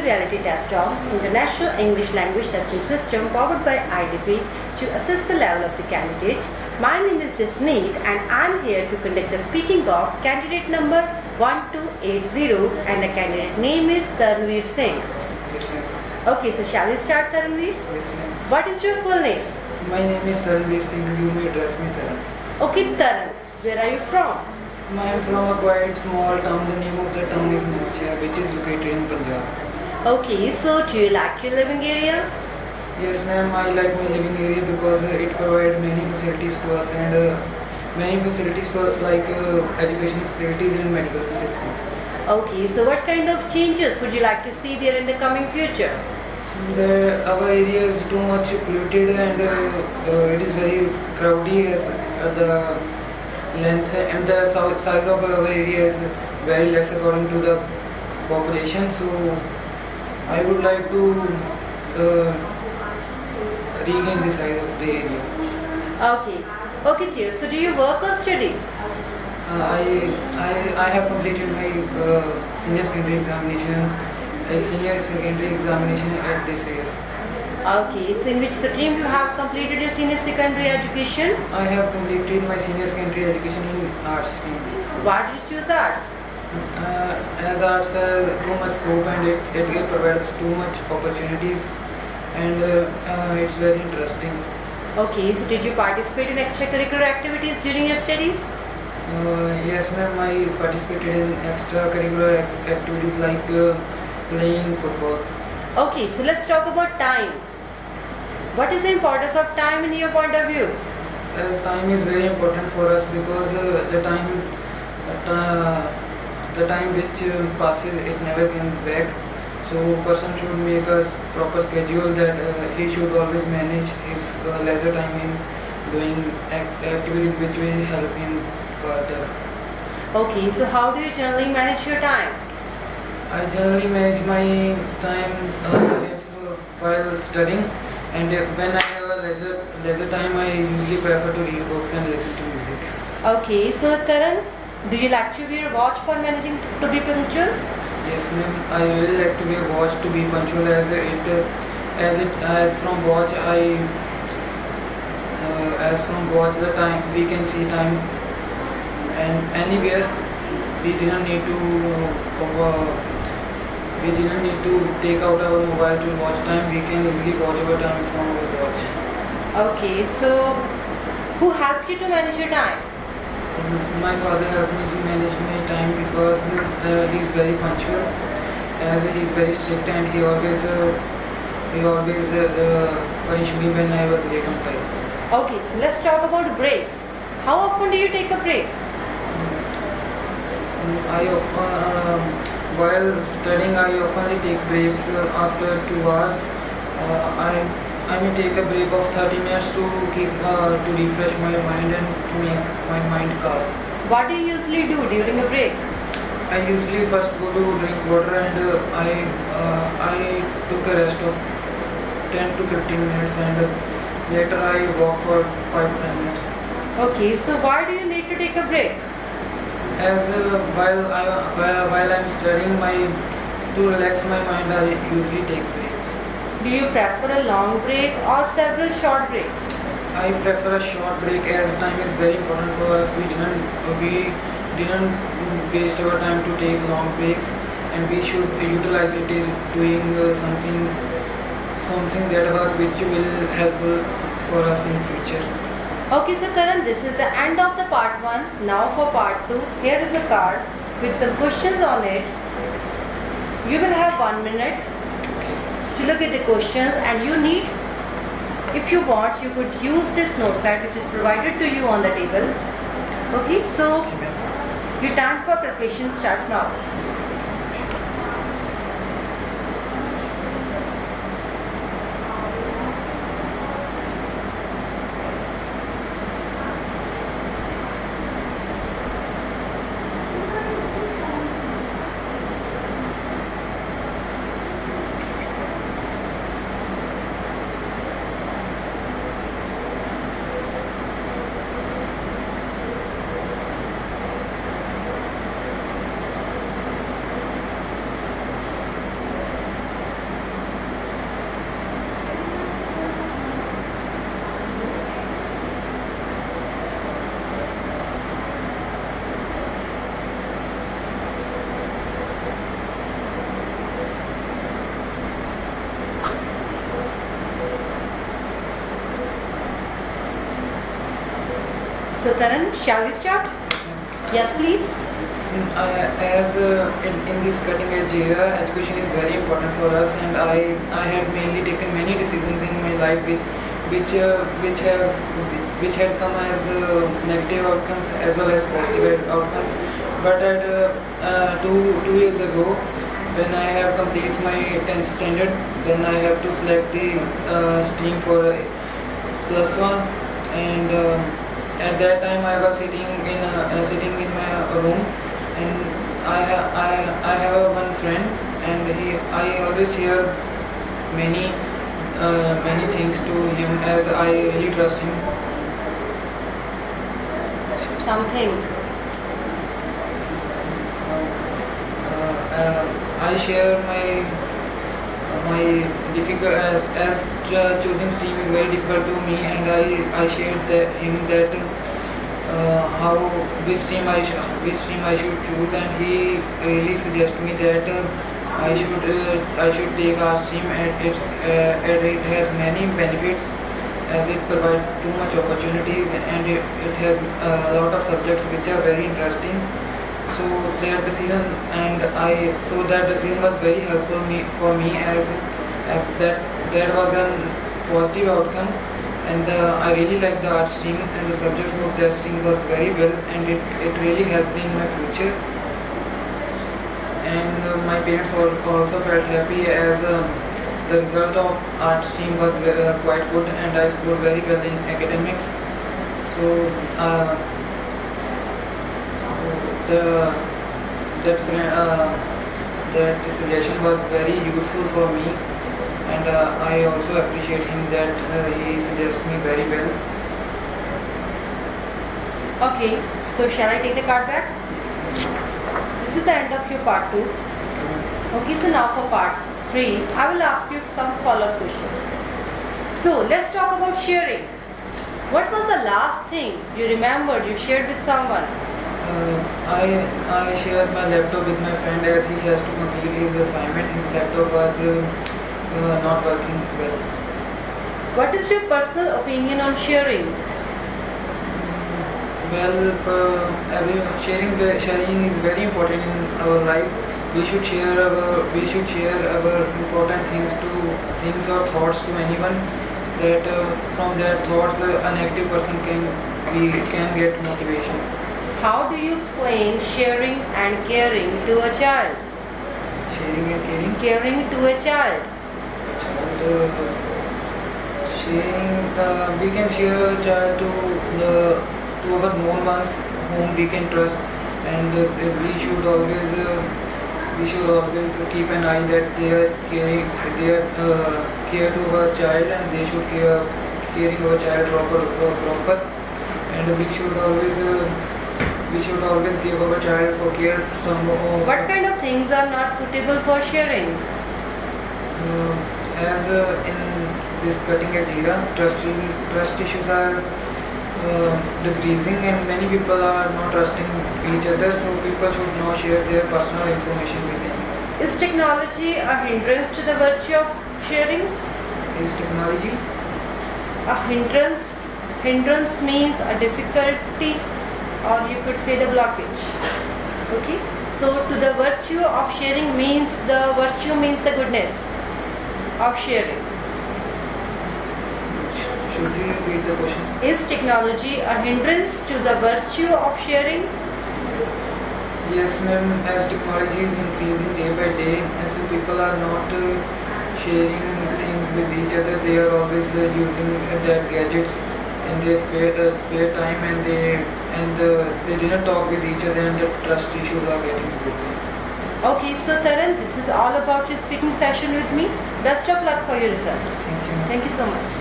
reality test of International English Language Testing System powered by IDP to assess the level of the candidate. My name is Jasneet and I am here to conduct the speaking of candidate number 1280 and the candidate name is Taranvir Singh. Yes, ma'am. Okay, so shall we start, Taranvir? Yes, ma'am. What is your full name? My name is Taranvir Singh. You may address me Taran. Okay, Taran. Where are you from? I am from a quite small town. The name of the town is Nauchia, which is located in Punjab. Okay, so do you like your living area? Yes, ma'am. I like my living area because it provides many facilities to us and many facilities to us like education facilities and medical facilities. Okay, so what kind of changes would you like to see there in the coming future? Our area is too much polluted and it is very crowded as the length and the size of our area is very less according to the population. So I would like to regain the size of the area. Okay, cheers. So do you work or study? I have completed my senior secondary examination at this year. Okay, so in which stream you have completed your senior secondary education? I have completed my senior secondary education in arts stream. Why did you choose arts? As arts has too much scope and it provides too much opportunities and it's very interesting. Okay, so did you participate in extracurricular activities during your studies? Yes, ma'am. I participated in extracurricular activities like playing football. Okay, so let's talk about time. What is the importance of time in your point of view? As time is very important for us because the time which passes it never comes back. So person should make a proper schedule that he should always manage his leisure time in doing activities which will help him further. Okay, so how do you generally manage your time? I generally manage my time while studying, and when I have a leisure time, I usually prefer to read books and listen to music. Okay, so Taran, do you like to wear a watch for managing to be punctual? Yes, ma'am. I really like to wear watch to be punctual as from watch the time we can see time and anywhere. We didn't need to take out our mobile to watch time. We can easily watch our time from our watch. Okay, so who helped you to manage your time? My father helped me to manage my time because he is very punctual, as he is very strict and he always punished me when I was late on time. Okay, so let's talk about breaks. How often do you take a break? While studying, I often take breaks after 2 hours. I may take a break of 30 minutes to refresh my mind and to make my mind calm. What do you usually do during a break? I usually first go to drink water and I took a rest of 10 to 15 minutes and later I walk for 5 to 10 minutes. Okay, so why do you need to take a break? As while I'm studying, to relax my mind, I usually take breaks. Do you prefer a long break or several short breaks? I prefer a short break as time is very important for us. We didn't waste our time to take long breaks, and we should utilize it in doing something that work which will helpful for us in future. Okay, so Karan, this is the end of the part 1. Now for part 2, here is a card with some questions on it. You will have 1 minute to look at the questions and you need, if you want, you could use this notepad which is provided to you on the table. Okay, so your time for preparation starts now. So Taran, shall we start? Yes, please. In this cutting edge era, education is very important for us, and I have mainly taken many decisions in my life which had come as negative outcomes as well as positive outcomes. But at 2 years ago, when I have completed my 10th standard, then I have to select the stream for +1, and at that time I was sitting in my room, and I have one friend, and I always share many things to him as I really trust him. Something. I share my difficult as choosing stream is very difficult to me, and I shared him that how which stream I should choose, and he really suggested me that I should take our stream, and it has many benefits as it provides too much opportunities, and it has a lot of subjects which are very interesting. So that decision was very helpful for me as that was a positive outcome, and I really liked the art stream, and the subject of that stream was very well, and it really helped me in my future. And my parents also felt happy as the result of art stream was quite good, and I scored very well in academics. So that suggestion was very useful for me, and I also appreciate him that he suggested me very well. Okay, so shall I take the card back? This is the end of your part 2. Okay, so now for part 3, I will ask you some follow-up questions. So let's talk about sharing. What was the last thing you remembered you shared with someone? I shared my laptop with my friend as he has to complete his assignment. His laptop was not working well. What is your personal opinion on sharing? Well, sharing is very important in our life. We should share our important things or thoughts to anyone. That from their thoughts, an active person can get motivation. How do you explain sharing and caring to a child? Sharing and caring. Caring to a child. Sharing, we can share a child to our known ones whom we can trust, and we should always keep an eye that they are care to our child, and they should caring our child proper, and we should always give our child for care some. What kind of things are not suitable for sharing? As in this cutting edge era, trust issues are decreasing, and many people are not trusting each other, so people should not share their personal information with them. Is technology a hindrance to the virtue of sharing? Is technology A hindrance? Hindrance means a difficulty, or you could say the blockage. Okay? So to the virtue of sharing means the virtue means the goodness of sharing. Should you repeat the question? Is technology a hindrance to the virtue of sharing? Yes, ma'am. As technology is increasing day by day, and so people are not sharing things with each other. They are always using their gadgets in their spare time, and they do not talk with each other, and the trust issues are getting bigger. Okay, so Taran, this is all about your speaking session with me. Best of luck for your result. Thank you. Thank you so much.